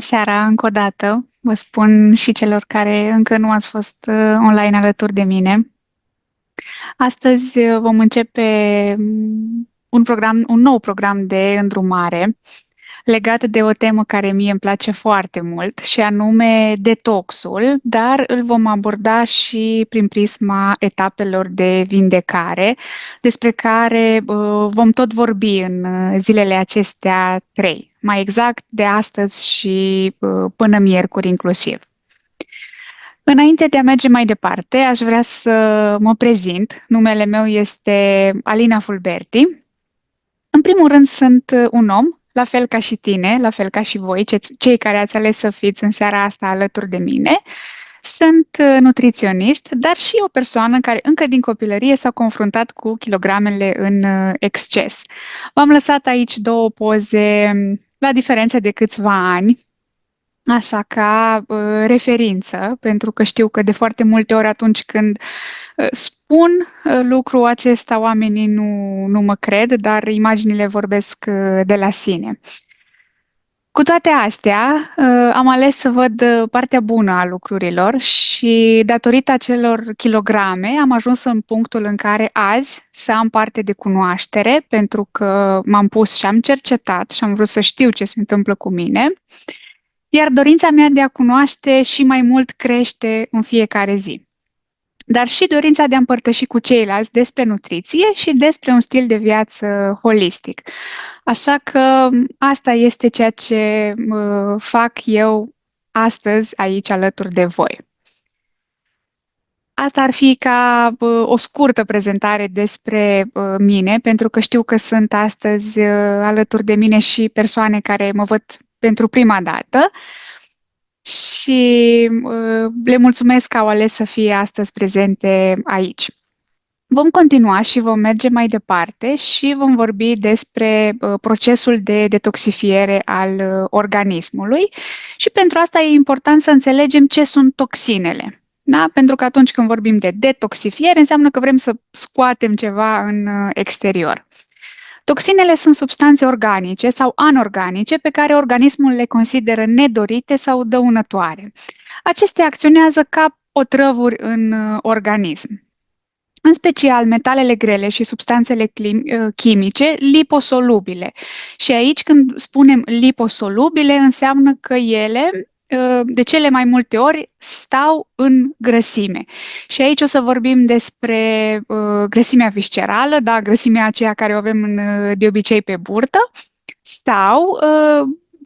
seara, încă o dată. Vă spun și celor care încă nu ați fost online alături de mine. Astăzi vom începe un nou program de îndrumare legat de o temă care mie îmi place foarte mult și anume detoxul, dar îl vom aborda și prin prisma etapelor de vindecare, despre care vom tot vorbi în zilele acestea trei, mai exact de astăzi și până miercuri inclusiv. Înainte de a merge mai departe, aș vrea să mă prezint. Numele meu este Alina Fulberti. În primul rând, sunt un om, la fel ca și tine, la fel ca și voi, cei care ați ales să fiți în seara asta alături de mine. Sunt nutriționist, dar și o persoană care încă din copilărie s-a confruntat cu kilogramele în exces. V-am lăsat aici două poze la diferență de câțiva ani, așa ca referință, pentru că știu că de foarte multe ori atunci când spun lucrul acesta, oamenii nu mă cred, dar imaginile vorbesc de la sine. Cu toate astea, am ales să văd partea bună a lucrurilor și datorită acelor kilograme am ajuns în punctul în care azi să am parte de cunoaștere, pentru că m-am pus și am cercetat și am vrut să știu ce se întâmplă cu mine, iar dorința mea de a cunoaște și mai mult crește în fiecare zi, dar și dorința de a împărtăși cu ceilalți despre nutriție și despre un stil de viață holistic. Așa că asta este ceea ce fac eu astăzi aici alături de voi. Asta ar fi ca o scurtă prezentare despre mine, pentru că știu că sunt astăzi alături de mine și persoane care mă văd pentru prima dată și le mulțumesc că au ales să fie astăzi prezente aici. Vom continua și vom merge mai departe și vom vorbi despre procesul de detoxifiere al organismului și pentru asta e important să înțelegem ce sunt toxinele. Da? Pentru că atunci când vorbim de detoxifiere, înseamnă că vrem să scoatem ceva în exterior. Toxinele sunt substanțe organice sau anorganice pe care organismul le consideră nedorite sau dăunătoare. Acestea acționează ca otrăvuri în organism. În special metalele grele și substanțele chimice liposolubile. Și aici când spunem liposolubile, înseamnă că ele de cele mai multe ori stau în grăsime. Și aici o să vorbim despre grăsimea viscerală, da, grăsimea aceea care o avem de obicei pe burtă, sau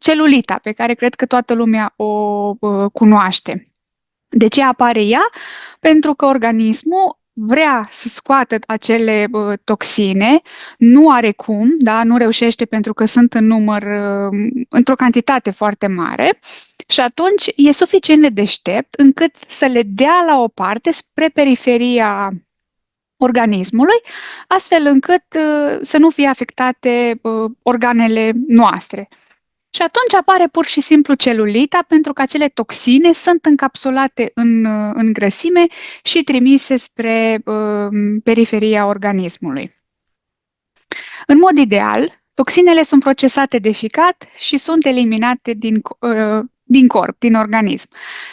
celulita, pe care cred că toată lumea o cunoaște. De ce apare ea? Pentru că organismul vrea să scoată acele toxine, nu are cum, da? Nu reușește pentru că sunt în număr, într-o cantitate foarte mare și atunci e suficient de deștept încât să le dea la o parte spre periferia organismului, astfel încât să nu fie afectate organele noastre. Și atunci apare pur și simplu celulita, pentru că acele toxine sunt încapsulate în grăsime și trimise spre periferia organismului. În mod ideal, toxinele sunt procesate de ficat și sunt eliminate din corp, din organism.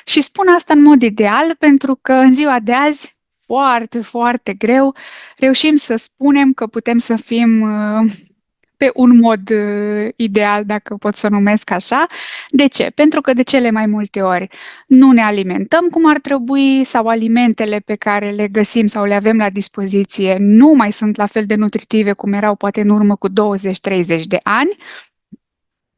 Și spun asta în mod ideal pentru că în ziua de azi, foarte, foarte greu, reușim să spunem că putem să fim pe un mod ideal, dacă pot să o numesc așa. De ce? Pentru că de cele mai multe ori nu ne alimentăm cum ar trebui sau alimentele pe care le găsim sau le avem la dispoziție nu mai sunt la fel de nutritive cum erau poate în urmă cu 20-30 de ani.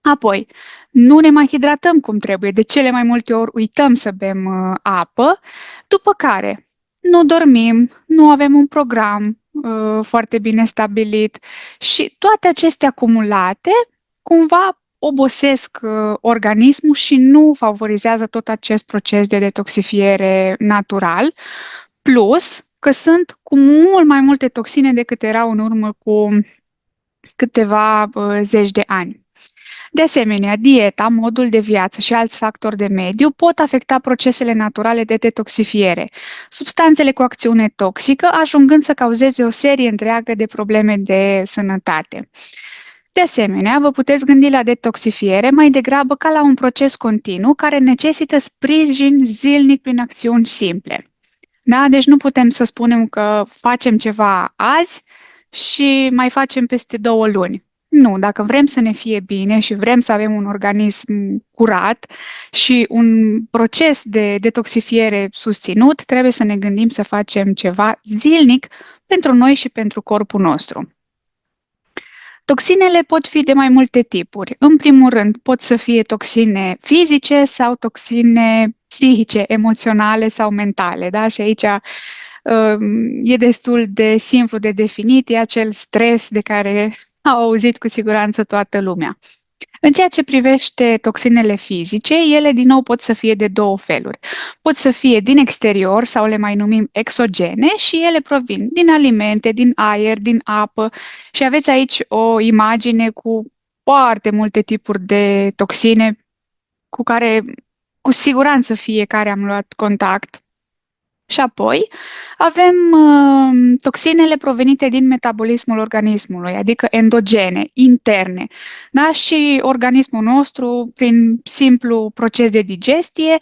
Apoi, nu ne mai hidratăm cum trebuie, de cele mai multe ori uităm să bem apă, după care nu dormim, nu avem un program foarte bine stabilit și toate acestea acumulate cumva obosesc organismul și nu favorizează tot acest proces de detoxifiere natural, plus că sunt cu mult mai multe toxine decât erau în urmă cu câteva zeci de ani. De asemenea, dieta, modul de viață și alți factori de mediu pot afecta procesele naturale de detoxifiere, substanțele cu acțiune toxică ajungând să cauzeze o serie întreagă de probleme de sănătate. De asemenea, vă puteți gândi la detoxifiere mai degrabă ca la un proces continuu care necesită sprijin zilnic prin acțiuni simple. Da? Deci nu putem să spunem că facem ceva azi și mai facem peste 2 luni. Nu, dacă vrem să ne fie bine și vrem să avem un organism curat și un proces de detoxifiere susținut, trebuie să ne gândim să facem ceva zilnic pentru noi și pentru corpul nostru. Toxinele pot fi de mai multe tipuri. În primul rând, pot să fie toxine fizice sau toxine psihice, emoționale sau mentale. Da? Și aici e destul de simplu de definit, e acel stres de care a auzit cu siguranță toată lumea. În ceea ce privește toxinele fizice, ele din nou pot să fie de două feluri. Pot să fie din exterior sau le mai numim exogene și ele provin din alimente, din aer, din apă și aveți aici o imagine cu foarte multe tipuri de toxine cu care cu siguranță fiecare am luat contact. Și apoi avem toxinele provenite din metabolismul organismului, adică endogene, interne. Da? Și organismul nostru, prin simplu proces de digestie,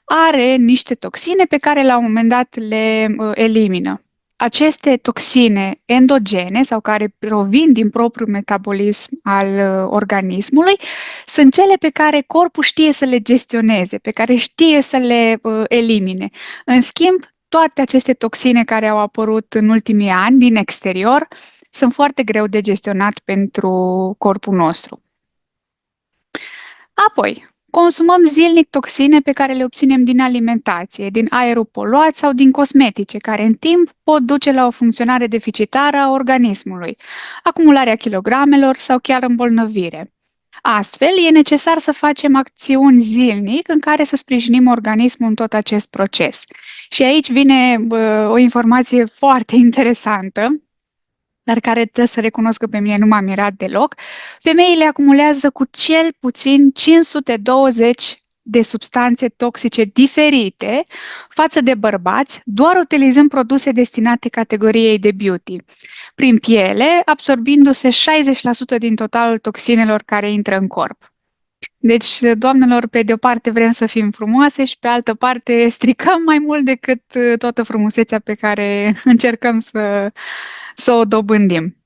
are niște toxine pe care la un moment dat le elimină. Aceste toxine endogene sau care provin din propriul metabolism al organismului sunt cele pe care corpul știe să le gestioneze, pe care știe să le elimine. În schimb, toate aceste toxine care au apărut în ultimii ani din exterior sunt foarte greu de gestionat pentru corpul nostru. Apoi, consumăm zilnic toxine pe care le obținem din alimentație, din aerul poluat sau din cosmetice, care în timp pot duce la o funcționare deficitară a organismului, acumularea kilogramelor sau chiar îmbolnăvire. Astfel, e necesar să facem acțiuni zilnic în care să sprijinim organismul în tot acest proces. Și aici vine o informație foarte interesantă, dar care trebuie să recunosc că pe mine nu m-a mirat deloc. Femeile acumulează cu cel puțin 520 de substanțe toxice diferite față de bărbați, doar utilizând produse destinate categoriei de beauty, prin piele, absorbindu-se 60% din totalul toxinelor care intră în corp. Deci, doamnelor, pe de o parte vrem să fim frumoase și pe altă parte stricăm mai mult decât toată frumusețea pe care încercăm să o dobândim.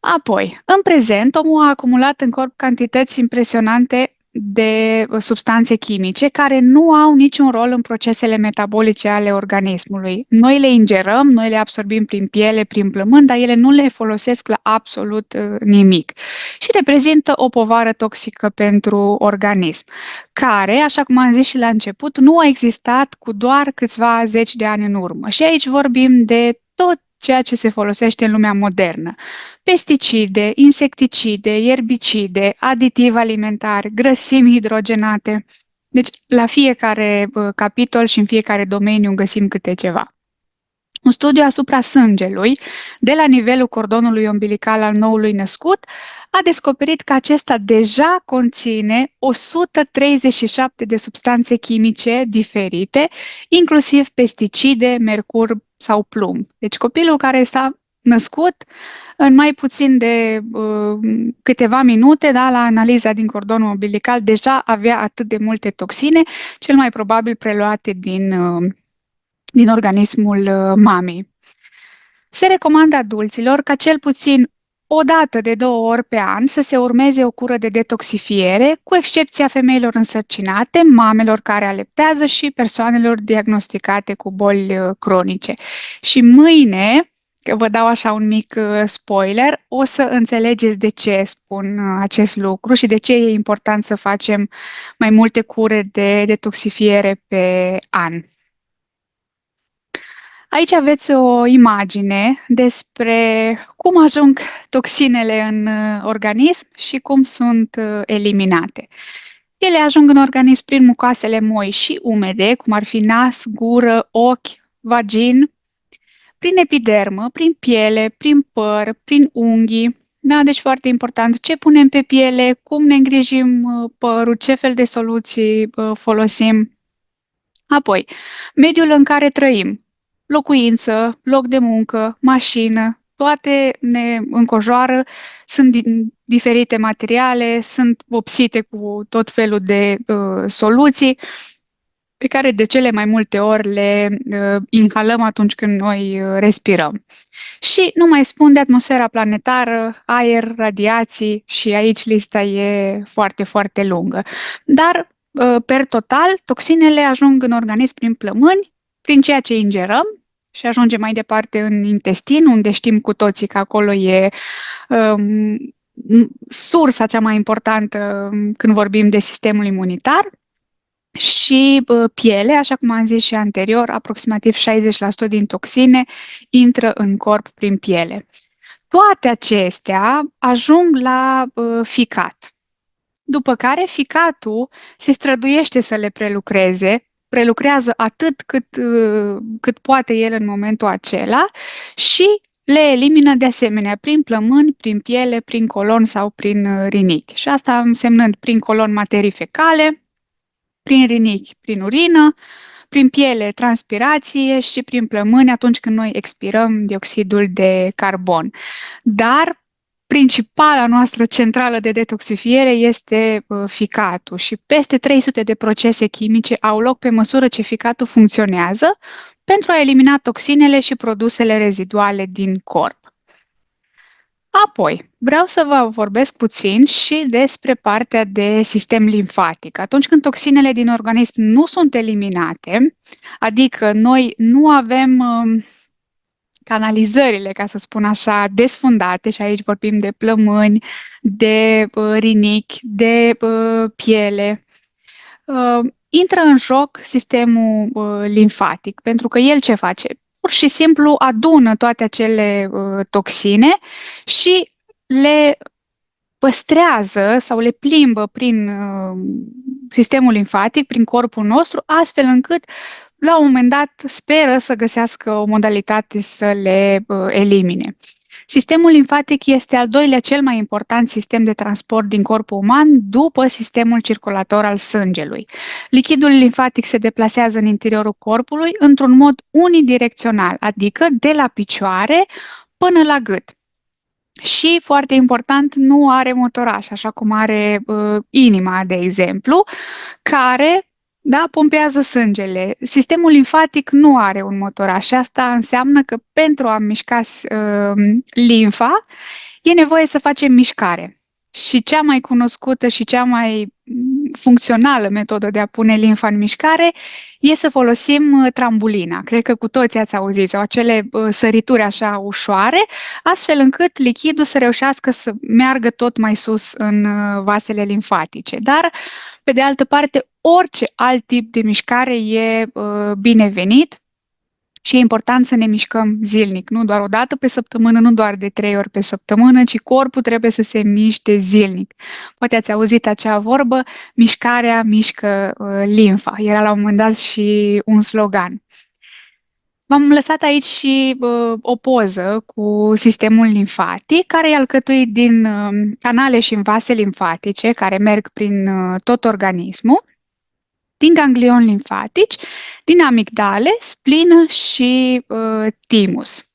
Apoi, în prezent, omul a acumulat în corp cantități impresionante de substanțe chimice care nu au niciun rol în procesele metabolice ale organismului. Noi le ingerăm, noi le absorbim prin piele, prin plămâni, dar ele nu le folosesc la absolut nimic și reprezintă o povară toxică pentru organism, care, așa cum am zis și la început, nu a existat cu doar câțiva zeci de ani în urmă. Și aici vorbim de tot ceea ce se folosește în lumea modernă. Pesticide, insecticide, ierbicide, aditivi alimentari, grăsimi hidrogenate. Deci, la fiecare capitol și în fiecare domeniu găsim câte ceva. Un studiu asupra sângelui, de la nivelul cordonului umbilical al noului născut, a descoperit că acesta deja conține 137 de substanțe chimice diferite, inclusiv pesticide, mercur sau plumb. Deci copilul care s-a născut în mai puțin de câteva minute, da, la analiza din cordonul umbilical, deja avea atât de multe toxine, cel mai probabil preluate din organismul mamei. Se recomandă adulților ca cel puțin o dată de 2 ori pe an să se urmeze o cură de detoxifiere, cu excepția femeilor însărcinate, mamelor care aleptează și persoanelor diagnosticate cu boli cronice. Și mâine, că vă dau așa un mic spoiler, o să înțelegeți de ce spun acest lucru și de ce e important să facem mai multe cure de detoxifiere pe an. Aici aveți o imagine despre cum ajung toxinele în organism și cum sunt eliminate. Ele ajung în organism prin mucoasele moi și umede, cum ar fi nas, gură, ochi, vagin, prin epidermă, prin piele, prin păr, prin unghii. Da, deci foarte important ce punem pe piele, cum ne îngrijim părul, ce fel de soluții folosim. Apoi, mediul în care trăim. Locuință, loc de muncă, mașină, toate ne înconjoară, sunt diferite materiale, sunt vopsite cu tot felul de soluții pe care de cele mai multe ori le inhalăm atunci când noi respirăm. Și nu mai spun de atmosfera planetară, aer, radiații și aici lista e foarte, foarte lungă. Dar, per total, toxinele ajung în organism prin plămâni, prin ceea ce ingerăm și ajunge mai departe în intestin, unde știm cu toții că acolo e um, sursa cea mai importantă când vorbim de sistemul imunitar. Și piele, așa cum am zis și anterior, aproximativ 60% din toxine intră în corp prin piele. Toate acestea ajung la ficat, după care ficatul se străduiește să le prelucreze, prelucrează atât cât poate el în momentul acela și le elimină de asemenea prin plămâni, prin piele, prin colon sau prin rinichi. Și asta însemnând prin colon materii fecale, prin rinichi, prin urină, prin piele, transpirație și prin plămâni atunci când noi expirăm dioxidul de carbon. Dar principala noastră centrală de detoxifiere este ficatul și peste 300 de procese chimice au loc pe măsură ce ficatul funcționează pentru a elimina toxinele și produsele reziduale din corp. Apoi, vreau să vă vorbesc puțin și despre partea de sistem limfatic. Atunci când toxinele din organism nu sunt eliminate, adică noi nu avem canalizările, ca să spun așa, desfundate, și aici vorbim de plămâni, de rinichi, de piele, intră în joc sistemul limfatic, pentru că el ce face? Pur și simplu adună toate acele toxine și le păstrează sau le plimbă prin sistemul limfatic, prin corpul nostru, astfel încât la un moment dat speră să găsească o modalitate să le elimine. Sistemul limfatic este al doilea cel mai important sistem de transport din corpul uman după sistemul circulator al sângelui. Lichidul limfatic se deplasează în interiorul corpului într-un mod unidirecțional, adică de la picioare până la gât. Și, foarte important, nu are motoraș, așa cum are inima, de exemplu, care, da, pompează sângele. Sistemul limfatic nu are un motoraș și asta înseamnă că pentru a mișca limfa e nevoie să facem mișcare. Și cea mai cunoscută și cea mai funcțională metodă de a pune limfa în mișcare e să folosim trambulina. Cred că cu toții ați auzit, sau acele sărituri așa ușoare, astfel încât lichidul să reușească să meargă tot mai sus în vasele limfatice. Dar, pe de altă parte, orice alt tip de mișcare e binevenit. Și e important să ne mișcăm zilnic, nu doar o dată pe săptămână, nu doar de 3 ori pe săptămână, ci corpul trebuie să se miște zilnic. Poate ați auzit acea vorbă, mișcarea mișcă limfa. Era la un moment dat și un slogan. V-am lăsat aici și o poză cu sistemul limfatic, care e alcătuit din canale și vase limfatice care merg prin tot organismul, din ganglioni limfatici, din amigdale, splină și timus.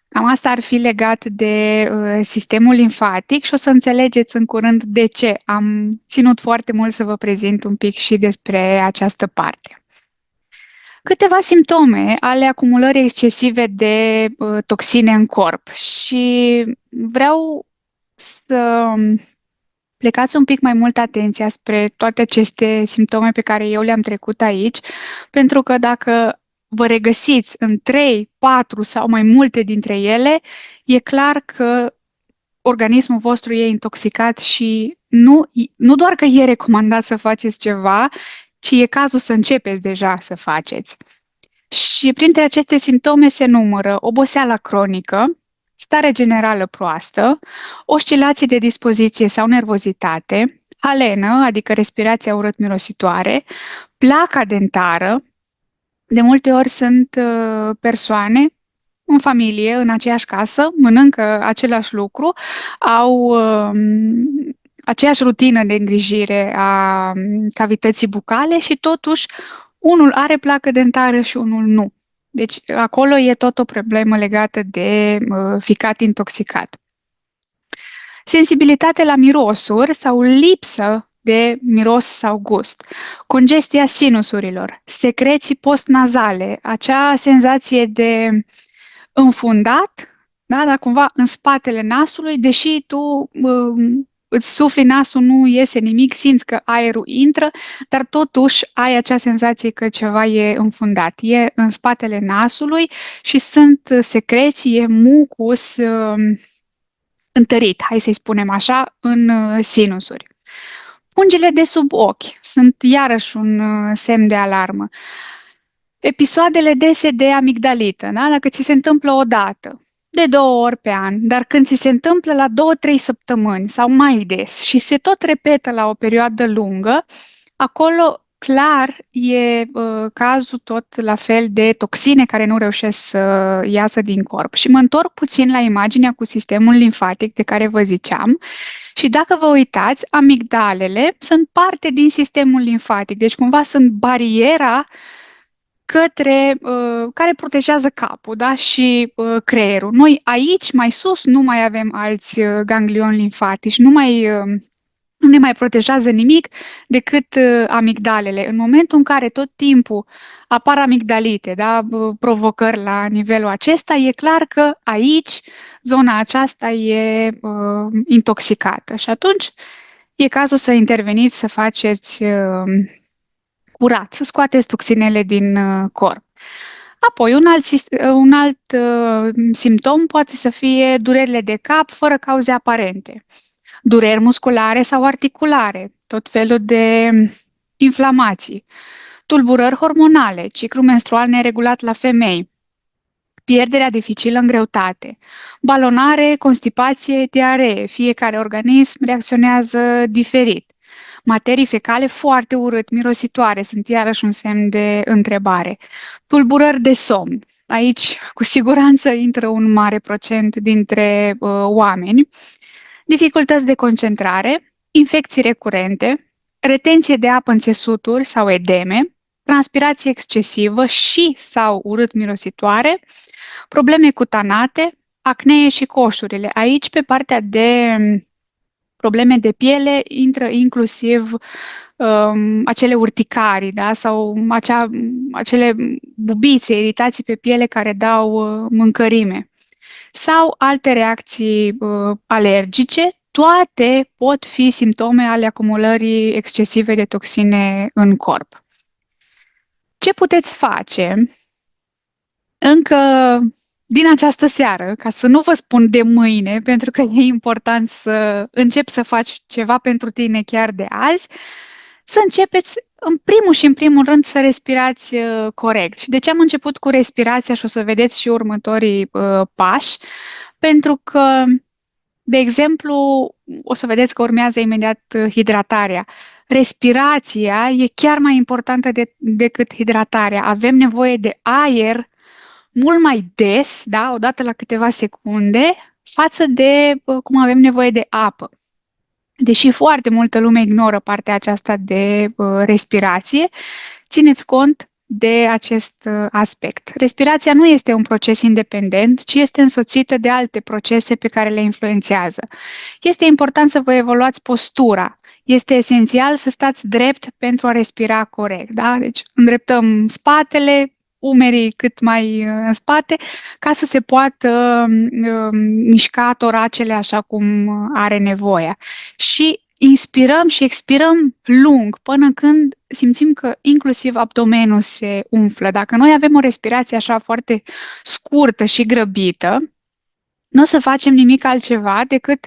Cam asta ar fi legat de sistemul limfatic și o să înțelegeți în curând de ce am ținut foarte mult să vă prezint un pic și despre această parte. Câteva simptome ale acumulării excesive de toxine în corp și vreau să plecați un pic mai mult atenția spre toate aceste simptome pe care eu le-am trecut aici, pentru că dacă vă regăsiți în 3, 4 sau mai multe dintre ele, e clar că organismul vostru e intoxicat și nu doar că e recomandat să faceți ceva, ci e cazul să începeți deja să faceți. Și printre aceste simptome se numără oboseala cronică, stare generală proastă, oscilații de dispoziție sau nervozitate, halenă, adică respirația urât-mirositoare, placa dentară. De multe ori sunt persoane în familie, în aceeași casă, mănâncă același lucru, au aceeași rutină de îngrijire a cavității bucale și totuși unul are placă dentară și unul nu. Deci acolo e tot o problemă legată de ficat intoxicat. Sensibilitate la mirosuri sau lipsă de miros sau gust, congestia sinusurilor, secreții postnazale, acea senzație de înfundat, da, dar cumva în spatele nasului, deși tu îți sufli nasul, nu iese nimic, simți că aerul intră, dar totuși ai acea senzație că ceva e înfundat, e în spatele nasului și sunt secreții, e mucus întărit, hai să-i spunem așa, în sinusuri. Pungile de sub ochi sunt iarăși un semn de alarmă. Episoadele dese de amigdalită, da? Dacă ți se întâmplă o dată, de 2 ori pe an, dar când ți se întâmplă la 2-3 săptămâni sau mai des și se tot repetă la o perioadă lungă, acolo clar e cazul tot la fel de toxine care nu reușesc să iasă din corp. Și mă întorc puțin la imaginea cu sistemul limfatic de care vă ziceam. Și dacă vă uitați, amigdalele sunt parte din sistemul limfatic, deci cumva sunt bariera care protejează capul, da? Și creierul. Noi aici, mai sus, nu mai avem alți ganglioni limfatici, nu ne mai protejează nimic decât amigdalele. În momentul în care tot timpul apar amigdalite, da? Provocări la nivelul acesta, e clar că aici, zona aceasta e intoxicată. Și atunci e cazul să interveniți, să faceți curat, să scoateți toxinele din corp. Apoi, un alt simptom poate să fie durerile de cap fără cauze aparente, dureri musculare sau articulare, tot felul de inflamații, tulburări hormonale, ciclu menstrual neregulat la femei, pierderea dificilă în greutate, balonare, constipație, diaree. Fiecare organism reacționează diferit. Materii fecale foarte urât, mirositoare, sunt iarăși un semn de întrebare. Tulburări de somn. Aici, cu siguranță, intră un mare procent dintre oameni. Dificultăți de concentrare, infecții recurente, retenție de apă în țesuturi sau edeme, transpirație excesivă și sau urât mirositoare, probleme cutanate, acnee și coșurile. Aici, pe partea de probleme de piele, intră inclusiv acele urticarii, da? Sau acele bubițe, iritații pe piele care dau mâncărime. Sau alte reacții alergice, toate pot fi simptome ale acumulării excesive de toxine în corp. Ce puteți face încă din această seară, ca să nu vă spun de mâine, pentru că e important să începi să faci ceva pentru tine chiar de azi, să începeți în primul rând să respirați corect. Și de ce am început cu respirația și o să vedeți și următorii pași? Pentru că, de exemplu, o să vedeți că urmează imediat hidratarea. Respirația e chiar mai importantă decât hidratarea. Avem nevoie de aer mult mai des, da, odată la câteva secunde, față de cum avem nevoie de apă. Deși foarte multă lume ignoră partea aceasta de respirație, țineți cont de acest aspect. Respirația nu este un proces independent, ci este însoțită de alte procese pe care le influențează. Este important să vă evoluați postura. Este esențial să stați drept pentru a respira corect. Da? Deci îndreptăm spatele, umerii cât mai în spate, ca să se poată mișca toracele așa cum are nevoie. Și inspirăm și expirăm lung până când simțim că inclusiv abdomenul se umflă. Dacă noi avem o respirație așa foarte scurtă și grăbită, nu o să facem nimic altceva decât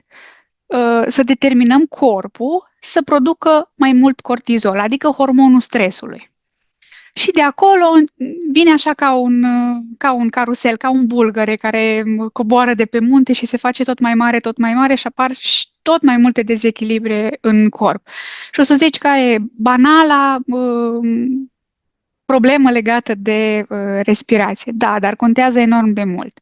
să determinăm corpul să producă mai mult cortizol, adică hormonul stresului. Și de acolo vine așa ca un carusel, ca un bulgăre care coboară de pe munte și se face tot mai mare și apar și tot mai multe dezechilibre în corp. Și o să zici că e banala problemă legată de respirație. Da, dar contează enorm de mult.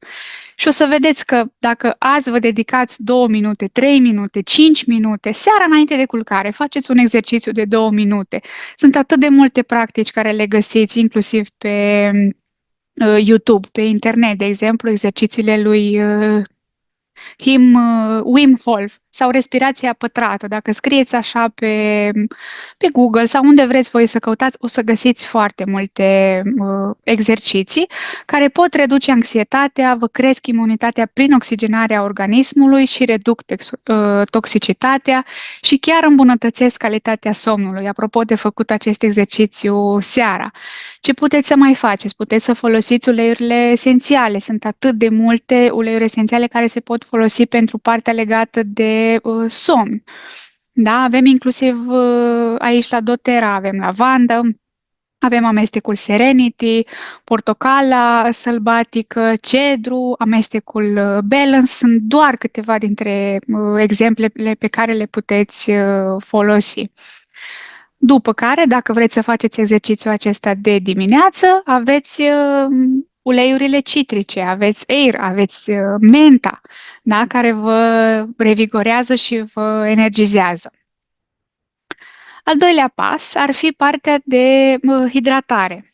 Și o să vedeți că dacă azi vă dedicați 2 minute, 3 minute, 5 minute, seara înainte de culcare, faceți un exercițiu de 2 minute. Sunt atât de multe practici care le găsiți inclusiv pe YouTube, pe internet, de exemplu, exercițiile lui Wim Hof sau respirația pătrată. Dacă scrieți așa pe Google sau unde vreți voi să căutați, o să găsiți foarte multe exerciții care pot reduce anxietatea, vă cresc imunitatea prin oxigenarea organismului și reduc toxicitatea și chiar îmbunătățesc calitatea somnului. Apropo de făcut acest exercițiu seara. Ce puteți să mai faceți? Puteți să folosiți uleiurile esențiale. Sunt atât de multe uleiuri esențiale care se pot folosi pentru partea legată de somn. Da? Avem inclusiv aici la doTERRA, avem lavandă, avem amestecul Serenity, portocala sălbatică, cedru, amestecul Balance. Sunt doar câteva dintre exemplele pe care le puteți folosi. După care, dacă vreți să faceți exercițiul acesta de dimineață, aveți uleiurile citrice, aveți air, aveți menta, da? Care vă revigorează și vă energizează. Al doilea pas ar fi partea de hidratare.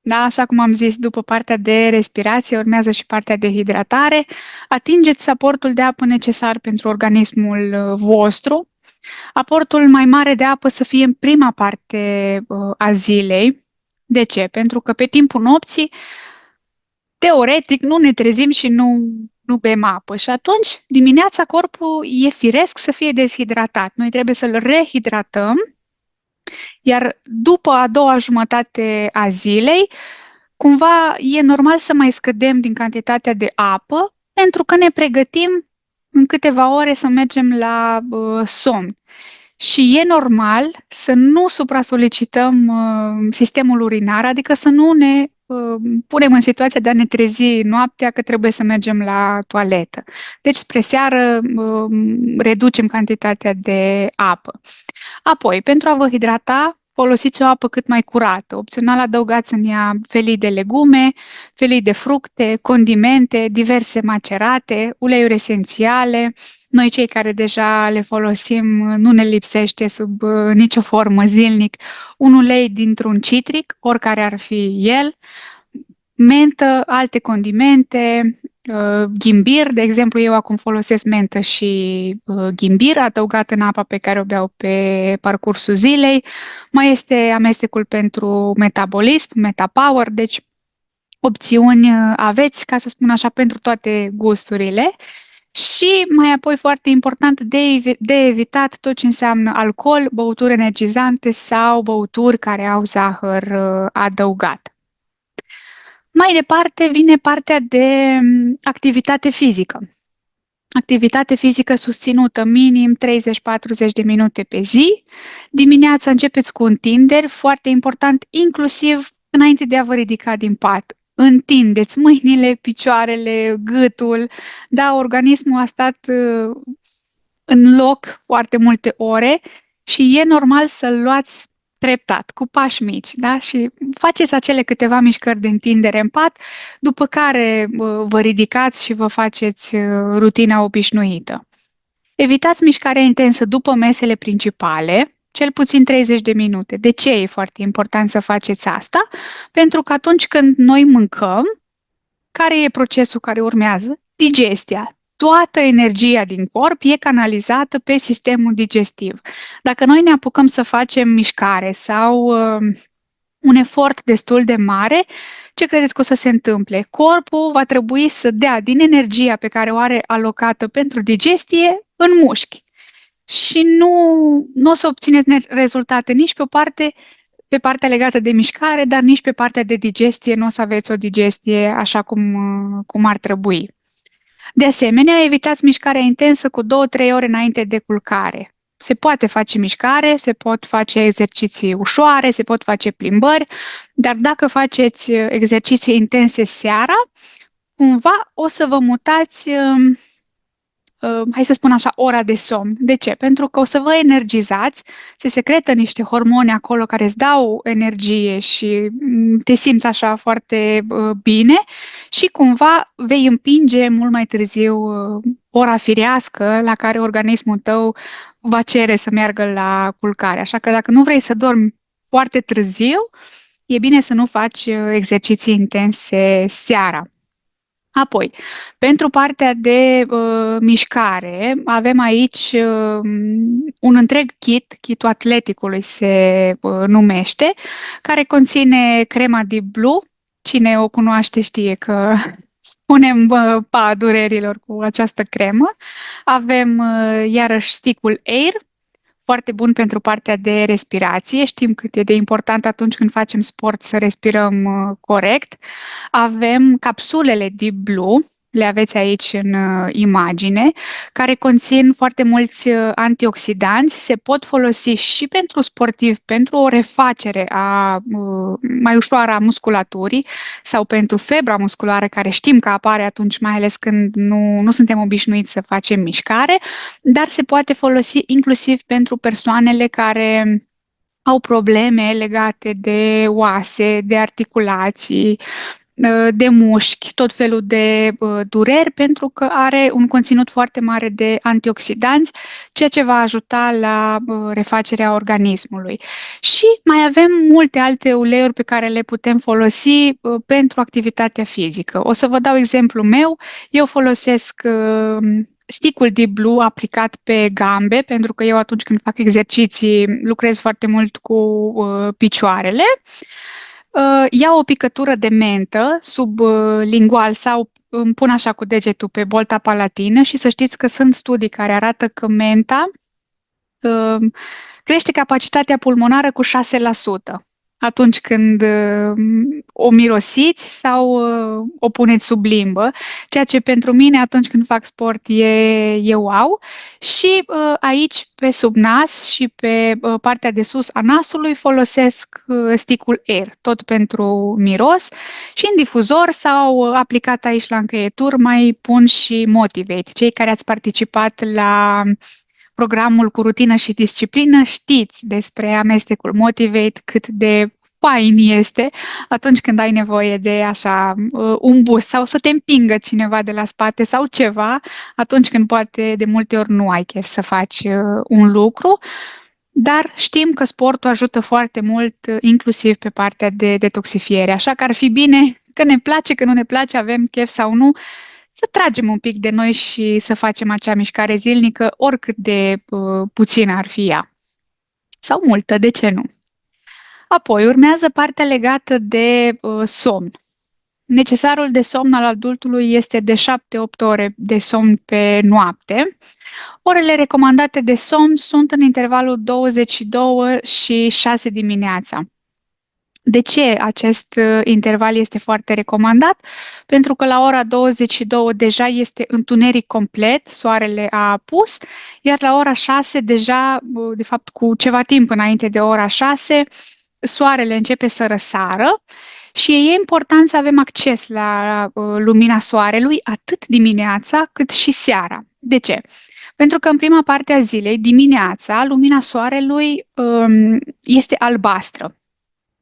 Da, așa cum am zis, după partea de respirație urmează și partea de hidratare. Atingeți aportul de apă necesar pentru organismul vostru. Aportul mai mare de apă să fie în prima parte a zilei. De ce? Pentru că pe timpul nopții, teoretic, nu ne trezim și nu bem apă. Și atunci, dimineața, corpul e firesc să fie deshidratat. Noi trebuie să-l rehidratăm, iar după a doua jumătate a zilei, cumva e normal să mai scădem din cantitatea de apă, pentru că ne pregătim în câteva ore să mergem la somn. Și e normal să nu supra-solicităm sistemul urinar, adică să nu ne punem în situația de a ne trezi noaptea că trebuie să mergem la toaletă. Deci, spre seară, reducem cantitatea de apă. Apoi, pentru a vă hidrata, folosiți o apă cât mai curată. Opțional adăugați în ea felii de legume, felii de fructe, condimente, diverse macerate, uleiuri esențiale. Noi, cei care deja le folosim, nu ne lipsește sub nicio formă zilnic un ulei dintr-un citric, oricare ar fi el, mentă, alte condimente, ghimbir. De exemplu, eu acum folosesc mentă și ghimbir adăugat în apa pe care o beau pe parcursul zilei. Mai este amestecul pentru metabolism, MetaPower, deci opțiuni aveți, ca să spun așa, pentru toate gusturile. Și mai apoi, foarte important, de evitat tot ce înseamnă alcool, băuturi energizante sau băuturi care au zahăr adăugat. Mai departe vine partea de activitate fizică. Activitate fizică susținută minim 30-40 de minute pe zi. Dimineața începeți cu întinderi, foarte important, inclusiv înainte de a vă ridica din pat. Întindeți mâinile, picioarele, gâtul. Da, organismul a stat în loc foarte multe ore și e normal să-l luați treptat, cu pași mici, da? Și faceți acele câteva mișcări de întindere în pat, după care vă ridicați și vă faceți rutina obișnuită. Evitați mișcarea intensă după mesele principale, cel puțin 30 de minute. De ce e foarte important să faceți asta? Pentru că atunci când noi mâncăm, care e procesul care urmează? Digestia. Toată energia din corp e canalizată pe sistemul digestiv. Dacă noi ne apucăm să facem mișcare sau un efort destul de mare, ce credeți că o să se întâmple? Corpul va trebui să dea din energia pe care o are alocată pentru digestie în mușchi. Și nu o să obțineți rezultate nici pe partea legată de mișcare, dar nici pe partea de digestie nu o să aveți o digestie așa cum ar trebui. De asemenea, evitați mișcarea intensă cu 2-3 ore înainte de culcare. Se poate face mișcare, se pot face exerciții ușoare, se pot face plimbări, dar dacă faceți exerciții intense seara, cumva o să vă mutați, hai să spun așa, ora de somn. De ce? Pentru că o să vă energizați, se secretă niște hormoni acolo care îți dau energie și te simți așa foarte bine și cumva vei împinge mult mai târziu ora firească la care organismul tău va cere să meargă la culcare. Așa că dacă nu vrei să dormi foarte târziu, e bine să nu faci exerciții intense seara. Apoi, pentru partea de mișcare, avem aici un întreg kitul atleticului se numește, care conține crema Deep Blue. Cine o cunoaște știe că spunem pa durerilor cu această cremă. Avem iarăși sticul Air, foarte bun pentru partea de respirație. Știm cât e de important atunci când facem sport să respirăm corect. Avem capsulele Deep Blue, le aveți aici în imagine, care conțin foarte mulți antioxidanți. Se pot folosi și pentru sportivi, pentru o refacere mai ușoară a musculaturii sau pentru febra musculară, care știm că apare atunci, mai ales când nu suntem obișnuiți să facem mișcare, dar se poate folosi inclusiv pentru persoanele care au probleme legate de oase, de articulații, de mușchi, tot felul de dureri, pentru că are un conținut foarte mare de antioxidanți, ceea ce va ajuta la refacerea organismului. Și mai avem multe alte uleiuri pe care le putem folosi pentru activitatea fizică. O să vă dau exemplu meu. Eu folosesc sticul Deep Blue aplicat pe gambe, pentru că eu atunci când fac exerciții lucrez foarte mult cu picioarele. Iau o picătură de mentă sub lingual sau îmi pun așa cu degetul pe bolta palatină și să știți că sunt studii care arată că menta crește capacitatea pulmonară cu 6% atunci când o mirosiți sau o puneți sub limbă, ceea ce pentru mine atunci când fac sport e wow. Și aici pe sub nas și pe partea de sus a nasului folosesc sticul Air, tot pentru miros, și în difuzor sau aplicat aici la încăieturi mai pun și Motivate. Cei care ați participat la programul cu rutină și disciplină, știți despre amestecul Motivate, cât de fain este atunci când ai nevoie de așa un boost sau să te împingă cineva de la spate sau ceva, atunci când poate de multe ori nu ai chef să faci un lucru. Dar știm că sportul ajută foarte mult, inclusiv pe partea de detoxifiere, așa că ar fi bine, că ne place, că nu ne place, avem chef sau nu, să tragem un pic de noi și să facem acea mișcare zilnică, oricât de puțină ar fi ea. Sau multă, de ce nu? Apoi urmează partea legată de somn. Necesarul de somn al adultului este de 7-8 ore de somn pe noapte. Orele recomandate de somn sunt în intervalul 22 și 6 dimineața. De ce acest interval este foarte recomandat? Pentru că la ora 22 deja este întuneric complet, soarele a apus, iar la ora 6 deja, de fapt cu ceva timp înainte de ora 6, soarele începe să răsară și e important să avem acces la lumina soarelui atât dimineața cât și seara. De ce? Pentru că în prima parte a zilei, dimineața, lumina soarelui este albastră.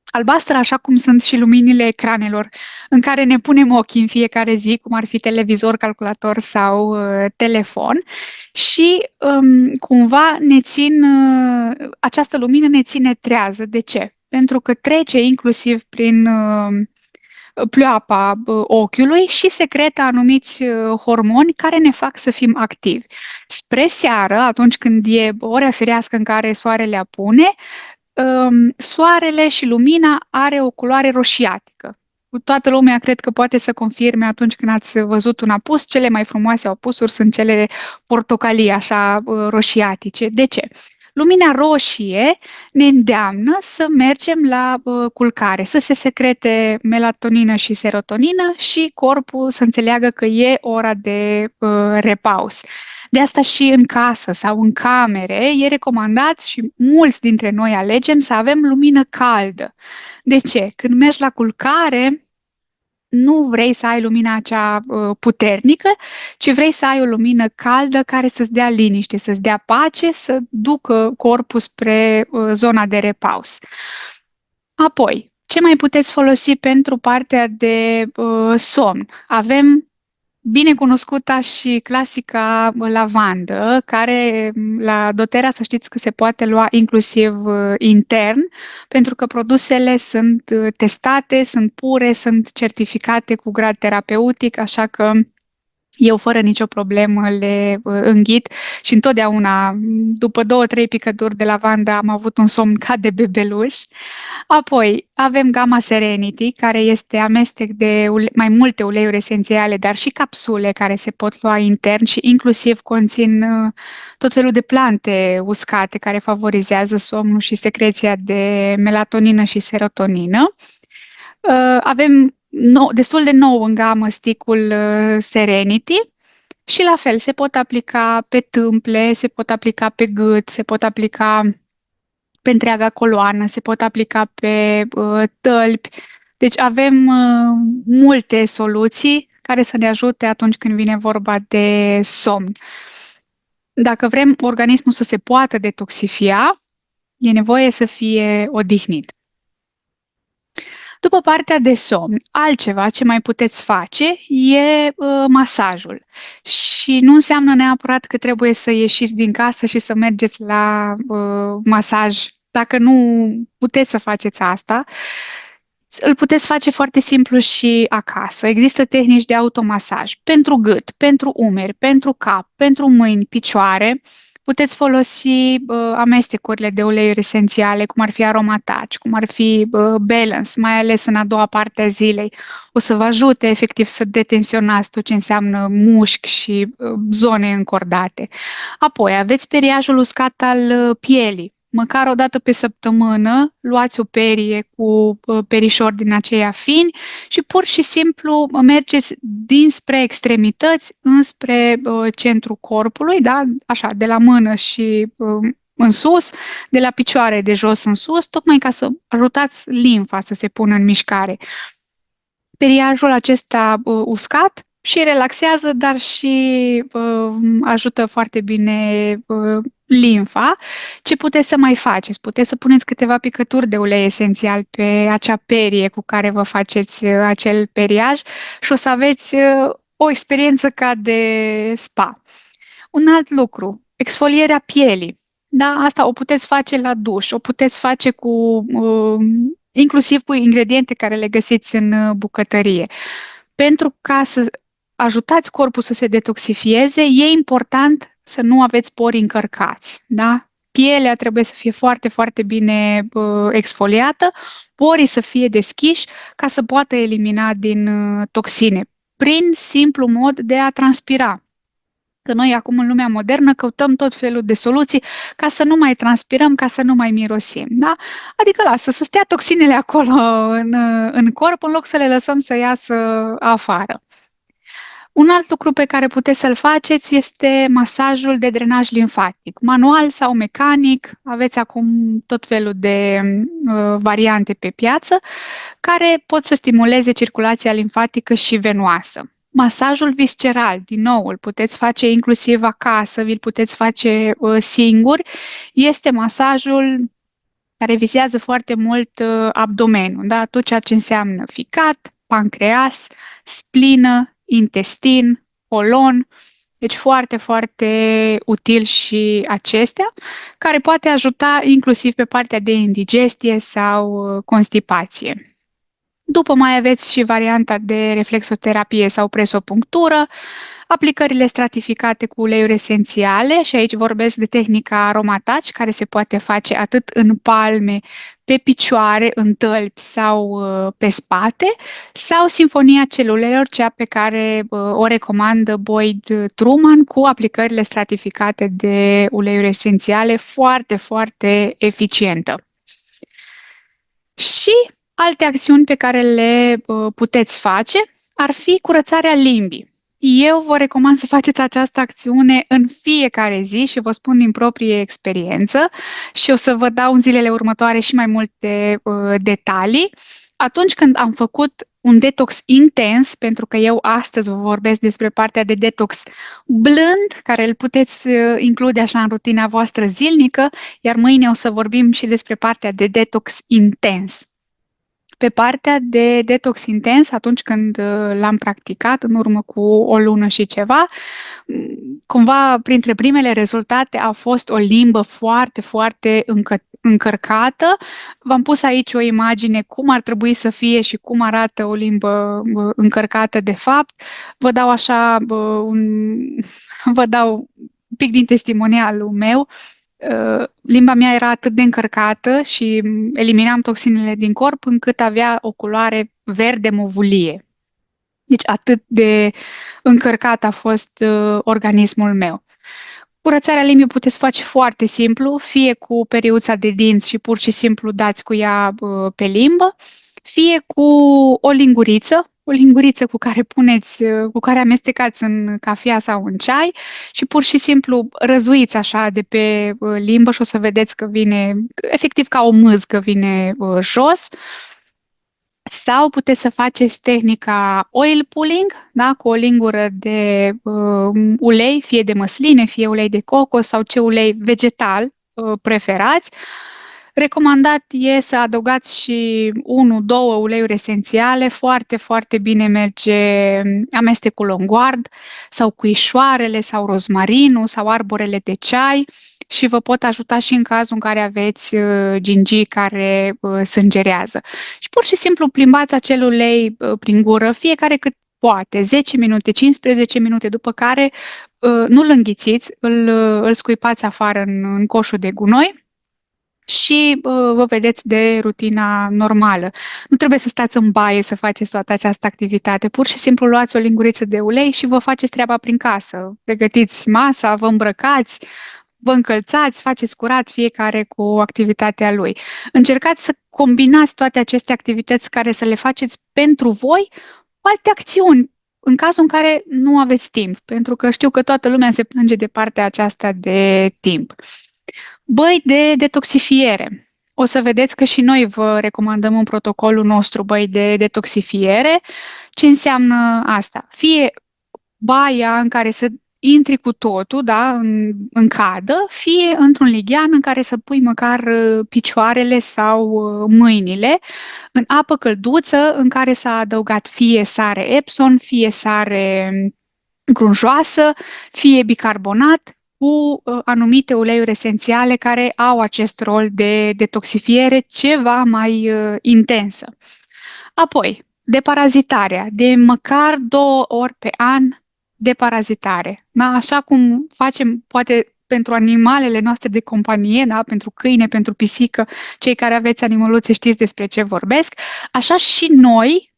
Albastră, așa cum sunt și luminile ecranelor în care ne punem ochii în fiecare zi, cum ar fi televizor, calculator sau telefon, și cumva această lumină ne ține trează. De ce? Pentru că trece inclusiv prin pleoapa ochiului și secretă anumiți hormoni care ne fac să fim activi. Spre seară, atunci când e ora firească în care soarele apune, soarele și lumina are o culoare roșiatică. Toată lumea cred că poate să confirme atunci când ați văzut un apus, cele mai frumoase apusuri sunt cele portocalii, așa roșiatice. De ce? Lumina roșie ne îndeamnă să mergem la culcare, să se secrete melatonină și serotonină și corpul să înțeleagă că e ora de repaus. De asta și în casă sau în camere e recomandat și mulți dintre noi alegem să avem lumină caldă. De ce? Când mergi la culcare, nu vrei să ai lumina acea puternică, ci vrei să ai o lumină caldă care să-ți dea liniște, să-ți dea pace, să ducă corpul spre zona de repaus. Apoi, ce mai puteți folosi pentru partea de somn? Avem bine cunoscuta și clasica lavandă, care la doTERRA să știți că se poate lua inclusiv intern, pentru că produsele sunt testate, sunt pure, sunt certificate cu grad terapeutic, așa că eu fără nicio problemă le înghit și întotdeauna, după 2-3 picături de lavandă, am avut un somn ca de bebeluș. Apoi avem gama Serenity, care este amestec de mai multe uleiuri esențiale, dar și capsule care se pot lua intern și inclusiv conțin tot felul de plante uscate care favorizează somnul și secreția de melatonină și serotonină. Avem destul de nou în gamă sticul Serenity și la fel se pot aplica pe tâmple, se pot aplica pe gât, se pot aplica pe întreaga coloană, se pot aplica pe tălpi. Deci avem multe soluții care să ne ajute atunci când vine vorba de somn. Dacă vrem organismul să se poată detoxifia, e nevoie să fie odihnit. După partea de somn, altceva ce mai puteți face e masajul. Și nu înseamnă neapărat că trebuie să ieșiți din casă și să mergeți la masaj. Dacă nu puteți să faceți asta, îl puteți face foarte simplu și acasă. Există tehnici de automasaj pentru gât, pentru umeri, pentru cap, pentru mâini, picioare. Puteți folosi amestecurile de uleiuri esențiale, cum ar fi aromataci, cum ar fi balance, mai ales în a doua parte a zilei. O să vă ajute efectiv să detensionați tot ce înseamnă mușchi și zone încordate. Apoi aveți periajul uscat al pielii. Măcar o dată pe săptămână luați o perie cu perișori din aceia fini și pur și simplu mergeți dinspre extremități înspre centrul corpului, da? Așa, de la mână și în sus, de la picioare de jos în sus, tocmai ca să ajutați limfa să se pună în mișcare. Periajul acesta uscat și relaxează, dar și ajută foarte bine limfa. Ce puteți să mai faceți? Puteți să puneți câteva picături de ulei esențial pe acea perie cu care vă faceți acel periaj și o să aveți o experiență ca de spa. Un alt lucru, exfolierea pielii. Da, asta o puteți face la duș, o puteți face inclusiv cu ingrediente care le găsiți în bucătărie. Pentru ca să ajutați corpul să se detoxifieze, e important să nu aveți pori încărcați, da? Pielea trebuie să fie foarte, foarte bine exfoliată, porii să fie deschiși ca să poată elimina din toxine, prin simplu mod de a transpira. Că noi acum în lumea modernă căutăm tot felul de soluții ca să nu mai transpirăm, ca să nu mai mirosim, da? Adică lasă să stea toxinele acolo în corp în loc să le lăsăm să iasă afară. Un alt lucru pe care puteți să-l faceți este masajul de drenaj limfatic, manual sau mecanic. Aveți acum tot felul de variante pe piață care pot să stimuleze circulația limfatică și venoasă. Masajul visceral, din nou, îl puteți face inclusiv acasă, vi-l puteți face singuri. Este masajul care vizează foarte mult abdomenul, da? Tot ceea ce înseamnă ficat, pancreas, splină, intestin, colon. Deci foarte, foarte util și acestea, care poate ajuta inclusiv pe partea de indigestie sau constipație. După mai aveți și varianta de reflexoterapie sau presopunctură, aplicările stratificate cu uleiuri esențiale și aici vorbesc de tehnica aromataci care se poate face atât în palme, pe picioare, în tălpi sau pe spate, sau Sinfonia celulelor, cea pe care o recomandă Boyd Truman cu aplicările stratificate de uleiuri esențiale, foarte, foarte eficientă. Și alte acțiuni pe care le puteți face ar fi curățarea limbii. Eu vă recomand să faceți această acțiune în fiecare zi și vă spun din proprie experiență și o să vă dau în zilele următoare și mai multe detalii. Atunci când am făcut un detox intens, pentru că eu astăzi vă vorbesc despre partea de detox blând, care îl puteți include așa în rutina voastră zilnică, iar mâine o să vorbim și despre partea de detox intens. Pe partea de detox intens, atunci când l-am practicat în urmă cu o lună și ceva, cumva printre primele rezultate a fost o limbă foarte, foarte încărcată. V-am pus aici o imagine cum ar trebui să fie și cum arată o limbă încărcată de fapt. Vă dau așa vă dau un pic din testimonialul meu. Limba mea era atât de încărcată și eliminam toxinele din corp încât avea o culoare verde movulie. Deci atât de încărcat a fost organismul meu. Curățarea limbii puteți face foarte simplu, fie cu periuța de dinți și pur și simplu dați cu ea pe limbă, fie cu o linguriță cu care puneți, cu care amestecați în cafea sau în ceai și pur și simplu răzuiți așa de pe limbă și o să vedeți că vine, efectiv ca o mâzgă vine jos. Sau puteți să faceți tehnica oil pulling, da? Cu o lingură de ulei, fie de măsline, fie ulei de cocos sau ce ulei vegetal preferați. Recomandat e să adăugați și 1-2 uleiuri esențiale, foarte, foarte bine merge amestecul longuard sau cuișoarele sau rozmarinul sau arborele de ceai și vă pot ajuta și în cazul în care aveți gingii care sângerează. Și pur și simplu plimbați acel ulei prin gură, fiecare cât poate, 10 minute, 15 minute, după care nu-l înghițiți, îl scuipați afară în coșul de gunoi și vă vedeți de rutina normală. Nu trebuie să stați în baie să faceți toată această activitate. Pur și simplu luați o linguriță de ulei și vă faceți treaba prin casă. Pregătiți masa, vă îmbrăcați, vă încălțați, faceți curat fiecare cu activitatea lui. Încercați să combinați toate aceste activități care să le faceți pentru voi cu alte acțiuni, în cazul în care nu aveți timp, pentru că știu că toată lumea se plânge de partea aceasta de timp. Băi de detoxifiere. O să vedeți că și noi vă recomandăm în protocolul nostru băi de detoxifiere. Ce înseamnă asta? Fie baia în care să intri cu totul, da, în cadă, fie într-un lighean în care să pui măcar picioarele sau mâinile, în apă călduță în care s-a adăugat fie sare Epsom, fie sare grunjoasă, fie bicarbonat, cu anumite uleiuri esențiale care au acest rol de detoxifiere ceva mai intensă. Apoi, deparazitarea, de măcar 2 ori pe an deparazitare. Da? Așa cum facem, poate, pentru animalele noastre de companie, da? Pentru câine, pentru pisică, cei care aveți animăluțe știți despre ce vorbesc, așa și noi,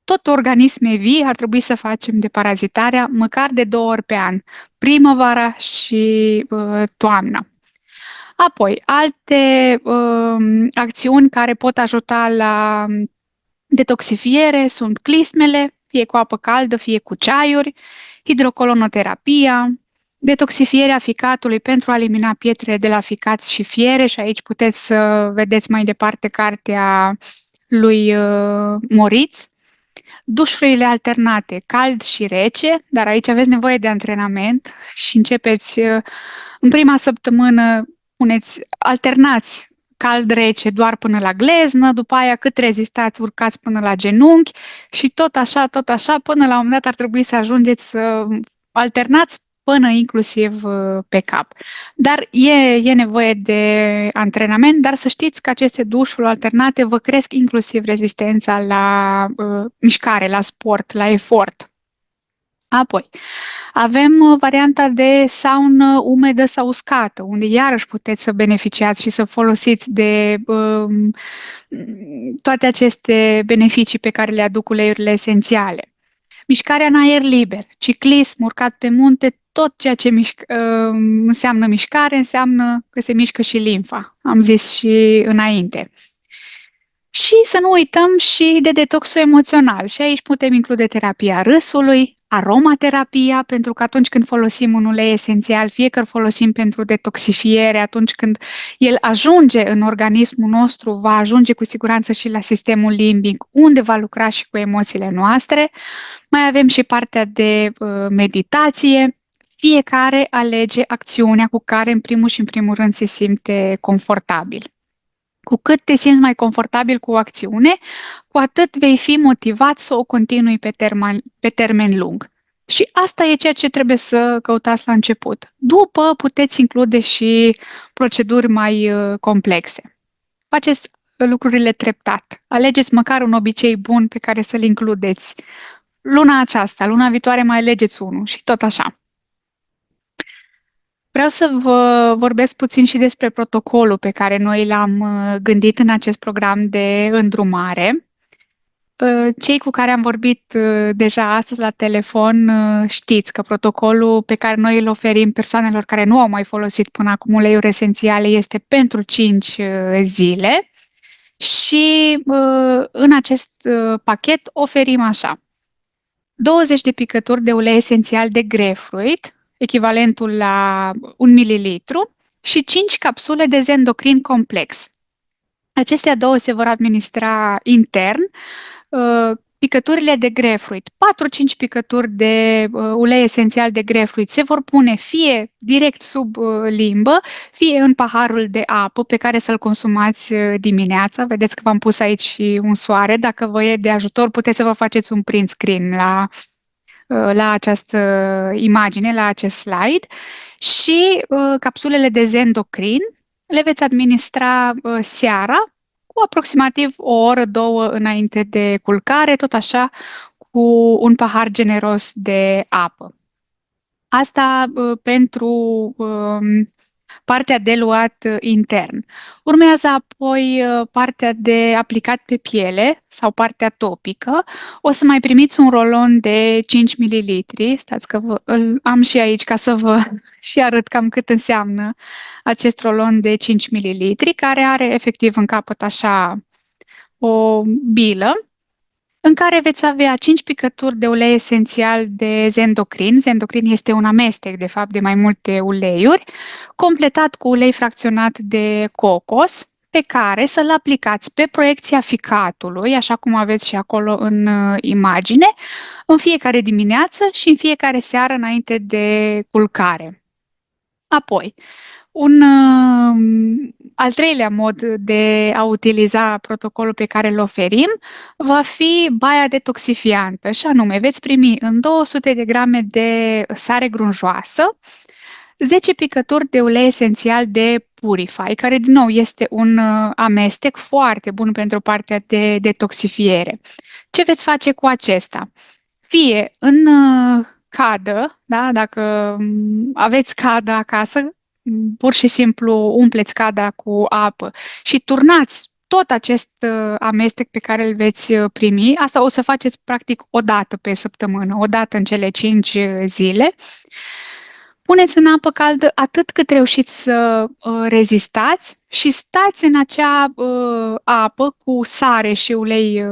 tot organisme vii, ar trebui să facem deparazitarea măcar de 2 ori pe an, primăvara și toamna. Apoi, alte acțiuni care pot ajuta la detoxifiere sunt clismele, fie cu apă caldă, fie cu ceaiuri, hidrocolonoterapia, detoxifierea ficatului pentru a elimina pietrele de la ficați și fiere și aici puteți să vedeți mai departe cartea lui Moritz. Dușurile alternate, cald și rece, dar aici aveți nevoie de antrenament și începeți în prima săptămână, alternați cald-rece doar până la gleznă, după aia cât rezistați, urcați până la genunchi și tot așa, până la un moment dat ar trebui să ajungeți să alternați până inclusiv pe cap. Dar e nevoie de antrenament, dar să știți că aceste dușuri alternate vă cresc inclusiv rezistența la mișcare, la sport, la efort. Apoi, avem varianta de saună umedă sau uscată, unde iarăși puteți să beneficiați și să folosiți de toate aceste beneficii pe care le aduc uleiurile esențiale. Mișcarea în aer liber, ciclism, urcat pe munte, tot ceea ce înseamnă mișcare, înseamnă că se mișcă și limfa. Am zis și înainte. Și să nu uităm și de detoxul emoțional. Și aici putem include terapia râsului, aromaterapia, pentru că atunci când folosim un ulei esențial, fie că îl folosim pentru detoxifiere, atunci când el ajunge în organismul nostru, va ajunge cu siguranță și la sistemul limbic, unde va lucra și cu emoțiile noastre. Mai avem și partea de meditație. Fiecare alege acțiunea cu care în primul și în primul rând se simte confortabil. Cu cât te simți mai confortabil cu o acțiune, cu atât vei fi motivat să o continui pe termen lung. Și asta e ceea ce trebuie să căutați la început. După, puteți include și proceduri mai complexe. Faceți lucrurile treptat. Alegeți măcar un obicei bun pe care să-l includeți. Luna aceasta, luna viitoare mai alegeți unul și tot așa. Vreau să vă vorbesc puțin și despre protocolul pe care noi l-am gândit în acest program de îndrumare. Cei cu care am vorbit deja astăzi la telefon știți că protocolul pe care noi îl oferim persoanelor care nu au mai folosit până acum uleiuri esențiale este pentru 5 zile și în acest pachet oferim așa: 20 de picături de ulei esențial de grapefruit, echivalentul la 1 mililitru, și 5 capsule de zendocrin complex. Acestea două se vor administra intern. Picăturile de grapefruit, 4-5 picături de ulei esențial de grapefruit se vor pune fie direct sub limbă, fie în paharul de apă pe care să-l consumați dimineața. Vedeți că v-am pus aici și un soare. Dacă vă e de ajutor, puteți să vă faceți un print screen la această imagine, la acest slide. Și capsulele de zendocrin le veți administra seara, cu aproximativ o oră, două înainte de culcare, tot așa cu un pahar generos de apă. Asta pentru partea de luat intern. Urmează apoi partea de aplicat pe piele sau partea topică. O să mai primiți un rolon de 5 mililitri. Stați că îl am și aici ca să vă și arăt cam cât înseamnă acest rolon de 5 mililitri, care are efectiv în capăt așa o bilă în care veți avea 5 picături de ulei esențial de zendocrin. Zendocrin este un amestec, de fapt, de mai multe uleiuri, completat cu ulei fracționat de cocos, pe care să-l aplicați pe proiecția ficatului, așa cum aveți și acolo în imagine, în fiecare dimineață și în fiecare seară înainte de culcare. Apoi, un al treilea mod de a utiliza protocolul pe care îl oferim va fi baia detoxifiantă, și anume veți primi în 200 de grame de sare grunjoasă 10 picături de ulei esențial de Purify, care din nou este un amestec foarte bun pentru partea de detoxifiere. Ce veți face cu acesta? Fie în cadă, da? Dacă aveți cadă acasă, pur și simplu umpleți cada cu apă și turnați tot acest amestec pe care îl veți primi. Asta o să faceți practic o dată pe săptămână, o dată în cele 5 zile. Puneți în apă caldă atât cât reușiți să rezistați și stați în acea apă cu sare și ulei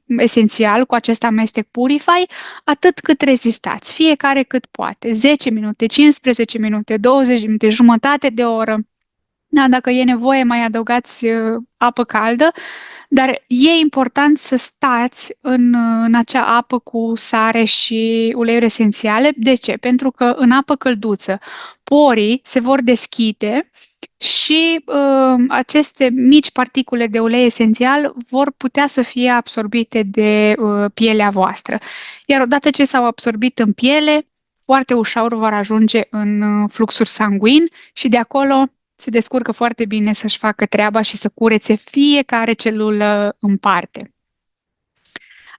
esențial, cu acest amestec Purify, atât cât rezistați, fiecare cât poate. 10 minute, 15 minute, 20 minute, jumătate de oră. Da, dacă e nevoie, mai adăugați apă caldă, dar e important să stați în acea apă cu sare și uleiuri esențiale. De ce? Pentru că în apă călduță porii se vor deschide și aceste mici particule de ulei esențial vor putea să fie absorbite de pielea voastră. Iar odată ce s-au absorbit în piele, foarte ușor vor ajunge în fluxul sanguin și de acolo se descurcă foarte bine să-și facă treaba și să curețe fiecare celulă în parte.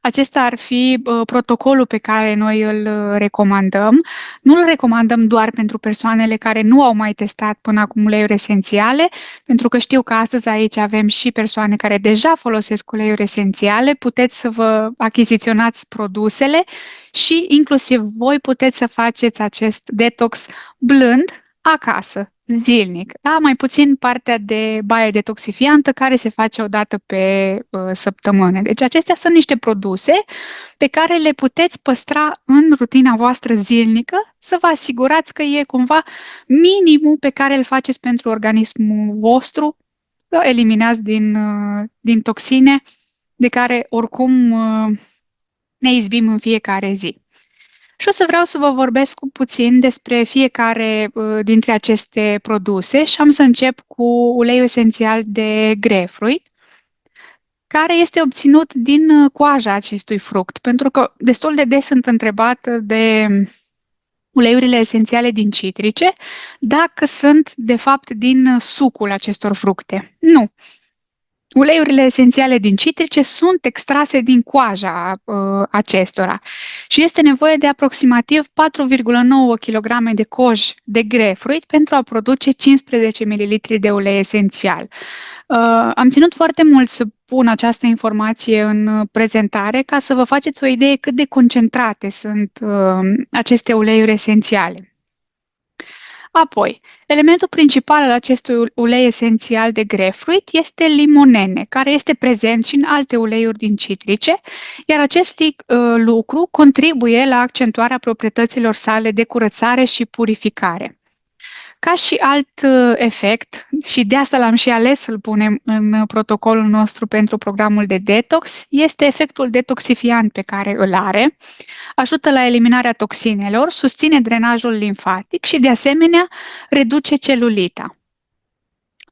Acesta ar fi protocolul pe care noi îl recomandăm. Nu îl recomandăm doar pentru persoanele care nu au mai testat până acum uleiuri esențiale, pentru că știu că astăzi aici avem și persoane care deja folosesc uleiuri esențiale. Puteți să vă achiziționați produsele și inclusiv voi puteți să faceți acest detox blând acasă, zilnic. Da? Mai puțin partea de baie detoxifiantă care se face o dată pe săptămână. Deci acestea sunt niște produse pe care le puteți păstra în rutina voastră zilnică, să vă asigurați că e cumva minimul pe care îl faceți pentru organismul vostru, să eliminați din toxine de care oricum ne izbim în fiecare zi. Și o să vreau să vă vorbesc puțin despre fiecare dintre aceste produse și am să încep cu uleiul esențial de grapefruit, care este obținut din coaja acestui fruct, pentru că destul de des sunt întrebată de uleiurile esențiale din citrice, dacă sunt de fapt din sucul acestor fructe. Nu. Uleiurile esențiale din citrice sunt extrase din coaja acestora și este nevoie de aproximativ 4,9 kg de coj de grapefruit pentru a produce 15 ml de ulei esențial. Am ținut foarte mult să pun această informație în prezentare ca să vă faceți o idee cât de concentrate sunt aceste uleiuri esențiale. Apoi, elementul principal al acestui ulei esențial de grapefruit este limonene, care este prezent și în alte uleiuri din citrice, iar acest lucru contribuie la accentuarea proprietăților sale de curățare și purificare. Ca și alt efect, și de asta l-am și ales să-l punem în protocolul nostru pentru programul de detox, este efectul detoxifiant pe care îl are. Ajută la eliminarea toxinelor, susține drenajul limfatic și, de asemenea, reduce celulita.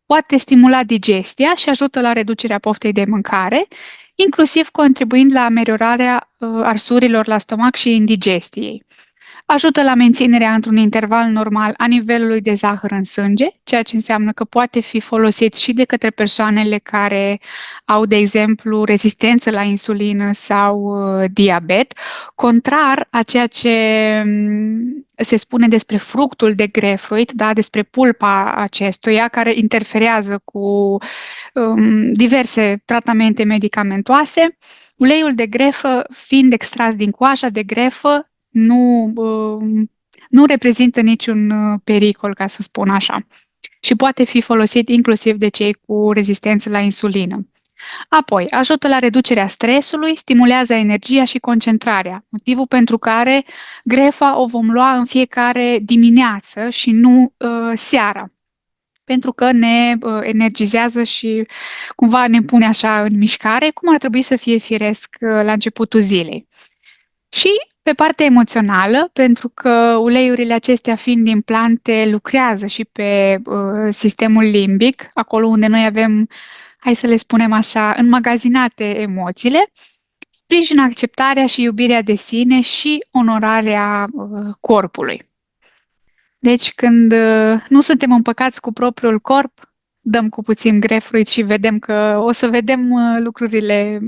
Poate stimula digestia și ajută la reducerea poftei de mâncare, inclusiv contribuind la ameliorarea arsurilor la stomac și indigestiei. Ajută la menținerea într-un interval normal a nivelului de zahăr în sânge, ceea ce înseamnă că poate fi folosit și de către persoanele care au, de exemplu, rezistență la insulină sau diabet, contrar a ceea ce se spune despre fructul de grapefruit, da, despre pulpa acestuia, care interferează cu diverse tratamente medicamentoase. Uleiul de grefă, fiind extras din coaja de grefă, nu reprezintă niciun pericol, ca să spun așa, și poate fi folosit inclusiv de cei cu rezistență la insulină. Apoi, ajută la reducerea stresului, stimulează energia și concentrarea, motivul pentru care grefa o vom lua în fiecare dimineață și nu seara, pentru că ne energizează și cumva ne pune așa în mișcare, cum ar trebui să fie firesc la începutul zilei. Și pe partea emoțională, pentru că uleiurile acestea fiind din plante, lucrează și pe sistemul limbic, acolo unde noi avem, hai să le spunem așa, înmagazinate emoțiile, sprijină acceptarea și iubirea de sine și onorarea corpului. Deci când nu suntem împăcați cu propriul corp, dăm cu puțin grapefruit și vedem că o să vedem lucrurile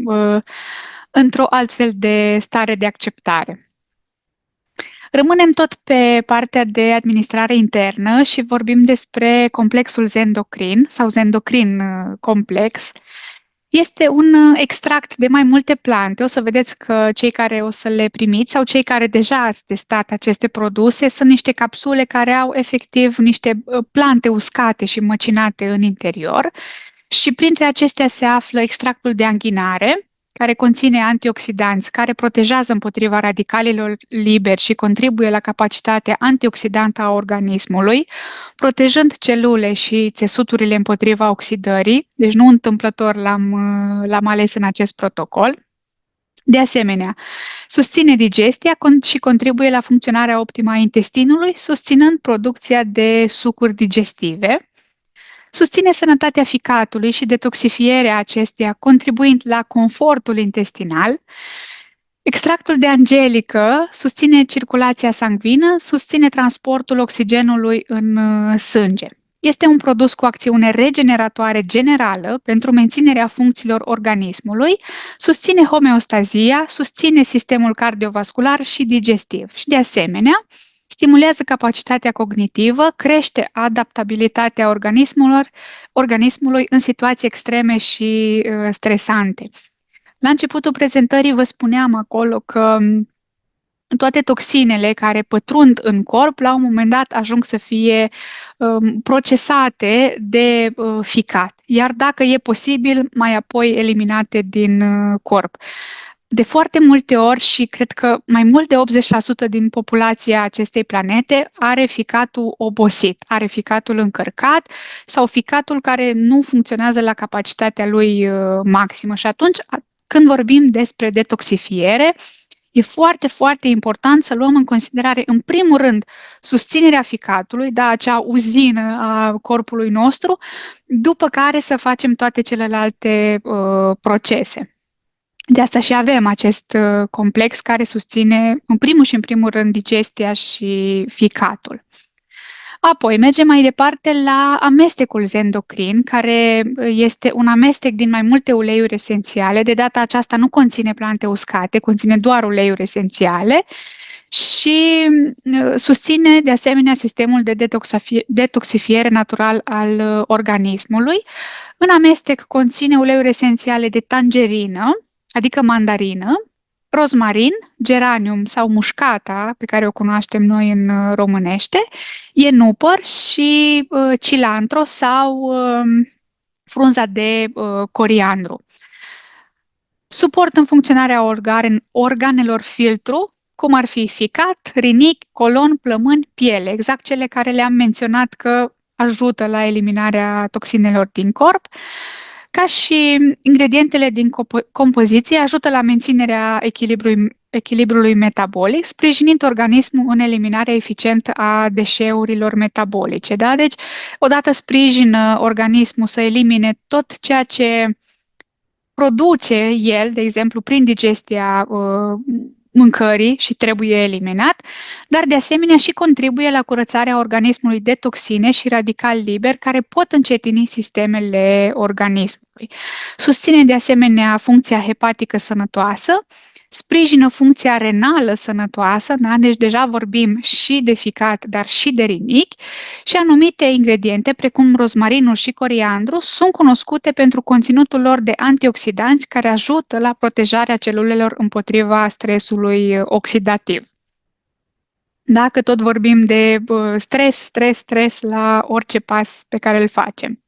într-o altfel de stare de acceptare. Rămânem tot pe partea de administrare internă și vorbim despre complexul zendocrin sau zendocrin complex. Este un extract de mai multe plante. O să vedeți că cei care o să le primiți sau cei care deja ați testat aceste produse sunt niște capsule care au efectiv niște plante uscate și măcinate în interior. Și printre acestea se află extractul de anghinare, care conține antioxidanți, care protejează împotriva radicalilor liberi și contribuie la capacitatea antioxidantă a organismului, protejând celule și țesuturile împotriva oxidării, deci nu întâmplător l-am ales în acest protocol. De asemenea, susține digestia și contribuie la funcționarea optimă a intestinului, susținând producția de sucuri digestive. Susține sănătatea ficatului și detoxifierea acestuia, contribuind la confortul intestinal. Extractul de angelică susține circulația sanguină, susține transportul oxigenului în sânge. Este un produs cu acțiune regeneratoare generală pentru menținerea funcțiilor organismului, susține homeostazia, susține sistemul cardiovascular și digestiv și, de asemenea, stimulează capacitatea cognitivă, crește adaptabilitatea organismului în situații extreme și stresante. La începutul prezentării vă spuneam acolo că toate toxinele care pătrund în corp, la un moment dat ajung să fie procesate de ficat, iar dacă e posibil, mai apoi eliminate din corp. De foarte multe ori și cred că mai mult de 80% din populația acestei planete are ficatul obosit, are ficatul încărcat sau ficatul care nu funcționează la capacitatea lui maximă. Și atunci, când vorbim despre detoxifiere, E foarte, foarte important să luăm în considerare, în primul rând, susținerea ficatului, da, acea uzină a corpului nostru, după care să facem toate celelalte procese. De asta și avem acest complex care susține, în primul și în primul rând, digestia și ficatul. Apoi mergem mai departe la amestecul zendocrin, care este un amestec din mai multe uleiuri esențiale. De data aceasta nu conține plante uscate, conține doar uleiuri esențiale și susține de asemenea sistemul de detoxifiere natural al organismului. În amestec conține uleiuri esențiale de tangerină, adică mandarină, rozmarin, geranium sau mușcata, pe care o cunoaștem noi în românește, ienupăr și cilantro sau frunza de coriandru. Suport în funcționarea organelor filtru, cum ar fi ficat, rinichi, colon, plămâni, piele, exact cele care le-am menționat că ajută la eliminarea toxinelor din corp, ca și ingredientele din compoziție ajută la menținerea echilibrului metabolic, sprijinind organismul în eliminarea eficientă a deșeurilor metabolice. Da? Deci, odată sprijină organismul să elimine tot ceea ce produce el, de exemplu, prin digestia mâncării și trebuie eliminat, dar de asemenea și contribuie la curățarea organismului de toxine și radicali liberi care pot încetini sistemele organismului. Susține de asemenea funcția hepatică sănătoasă, sprijină funcția renală sănătoasă, da? Deci deja vorbim și de ficat, dar și de rinichi, și anumite ingrediente, precum rozmarinul și coriandru, sunt cunoscute pentru conținutul lor de antioxidanți care ajută la protejarea celulelor împotriva stresului oxidativ. Dacă tot vorbim de stres la orice pas pe care îl facem.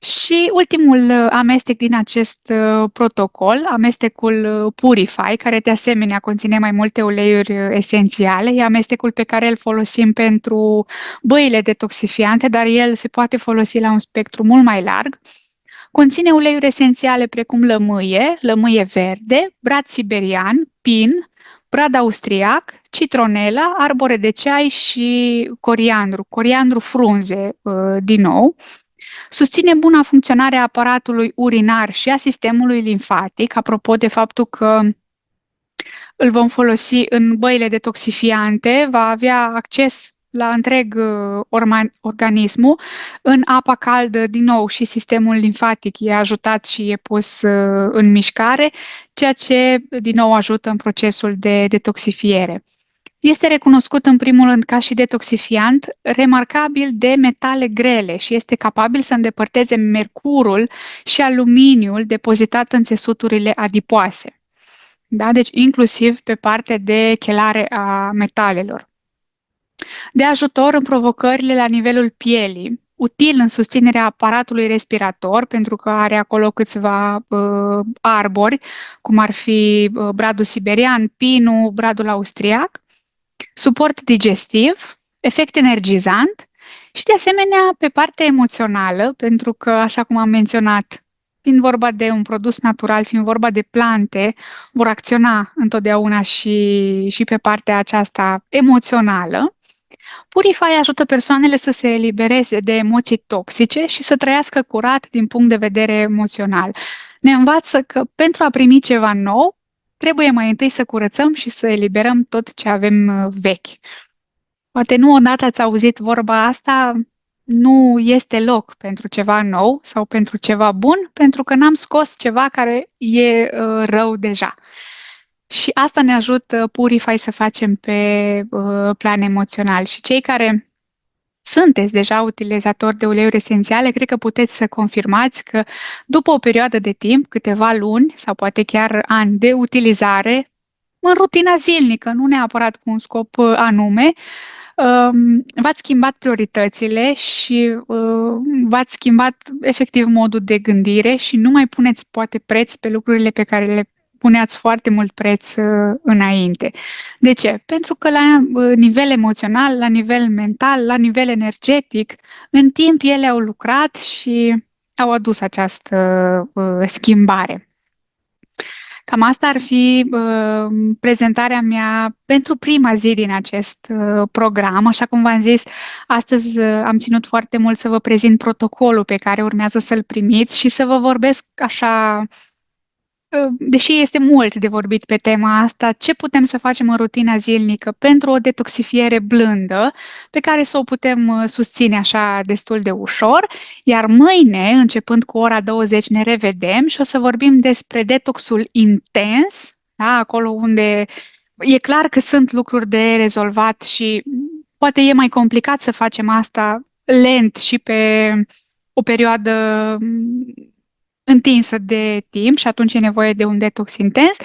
Și ultimul amestec din acest protocol, amestecul Purify, care de asemenea conține mai multe uleiuri esențiale, e amestecul pe care îl folosim pentru băile detoxifiante, dar el se poate folosi la un spectru mult mai larg. Conține uleiuri esențiale precum lămâie verde, brad siberian, pin, brad austriac, citronela, arbore de ceai și coriandru frunze din nou. Susține buna funcționare a aparatului urinar și a sistemului limfatic, apropo de faptul că îl vom folosi în băile detoxifiante, va avea acces la întreg organismul. În apa caldă, din nou, și sistemul limfatic e ajutat și e pus în mișcare, ceea ce, din nou, ajută în procesul de detoxifiere. Este recunoscut în primul rând ca și detoxifiant, remarcabil de metale grele și este capabil să îndepărteze mercurul și aluminiul depozitat în țesuturile adipoase. Da? Deci inclusiv pe partea de chelare a metalelor. De ajutor în provocările la nivelul pielii, util în susținerea aparatului respirator, pentru că are acolo câțiva arbori, cum ar fi bradul siberian, pinul, bradul austriac, suport digestiv, efect energizant și, de asemenea, pe partea emoțională, pentru că, așa cum am menționat, fiind vorba de un produs natural, fiind vorba de plante, vor acționa întotdeauna și pe partea aceasta emoțională. Purify ajută persoanele să se elibereze de emoții toxice și să trăiască curat din punct de vedere emoțional. Ne învață că pentru a primi ceva nou, trebuie mai întâi să curățăm și să eliberăm tot ce avem vechi. Poate nu odată ați auzit vorba asta, nu este loc pentru ceva nou sau pentru ceva bun, pentru că n-am scos ceva care e rău deja. Și asta ne ajută Purify să facem pe plan emoțional. Și cei care sunteți deja utilizatori de uleiuri esențiale, cred că puteți să confirmați că după o perioadă de timp, câteva luni sau poate chiar ani de utilizare, în rutina zilnică, nu neapărat cu un scop anume, v-ați schimbat prioritățile și v-ați schimbat efectiv modul de gândire și nu mai puneți poate preț pe lucrurile pe care le puneați foarte mult preț înainte. De ce? Pentru că la nivel emoțional, la nivel mental, la nivel energetic, în timp ele au lucrat și au adus această schimbare. Cam asta ar fi prezentarea mea pentru prima zi din acest program. Așa cum v-am zis, astăzi am ținut foarte mult să vă prezint protocolul pe care urmează să-l primiți și să vă vorbesc așa, deși este mult de vorbit pe tema asta, ce putem să facem în rutina zilnică pentru o detoxifiere blândă, pe care să o putem susține așa destul de ușor. Iar mâine, începând cu ora 20, ne revedem și o să vorbim despre detoxul intens, da? Acolo unde e clar că sunt lucruri de rezolvat și poate e mai complicat să facem asta lent și pe o perioadă întinsă de timp și atunci e nevoie de un detox intens,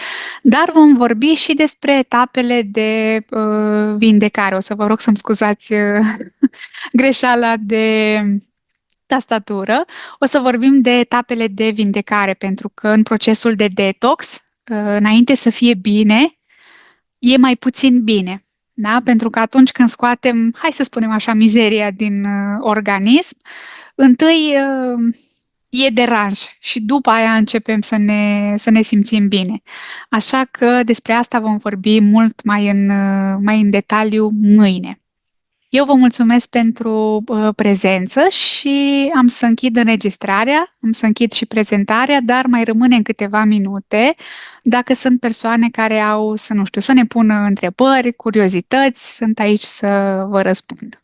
dar vom vorbi și despre etapele de vindecare. O să vă rog să-mi scuzați greșeala de tastatură. O să vorbim de etapele de vindecare, pentru că în procesul de detox, înainte să fie bine, e mai puțin bine. Da? Pentru că atunci când scoatem, hai să spunem așa, mizeria din organism, întâi e deranj și după aia începem să ne simțim bine. Așa că despre asta vom vorbi mult mai în detaliu mâine. Eu vă mulțumesc pentru prezență și am să închid înregistrarea, am să închid și prezentarea, dar mai rămâne în câteva minute dacă sunt persoane care au, să nu știu, să ne pună întrebări, curiozități, sunt aici să vă răspund.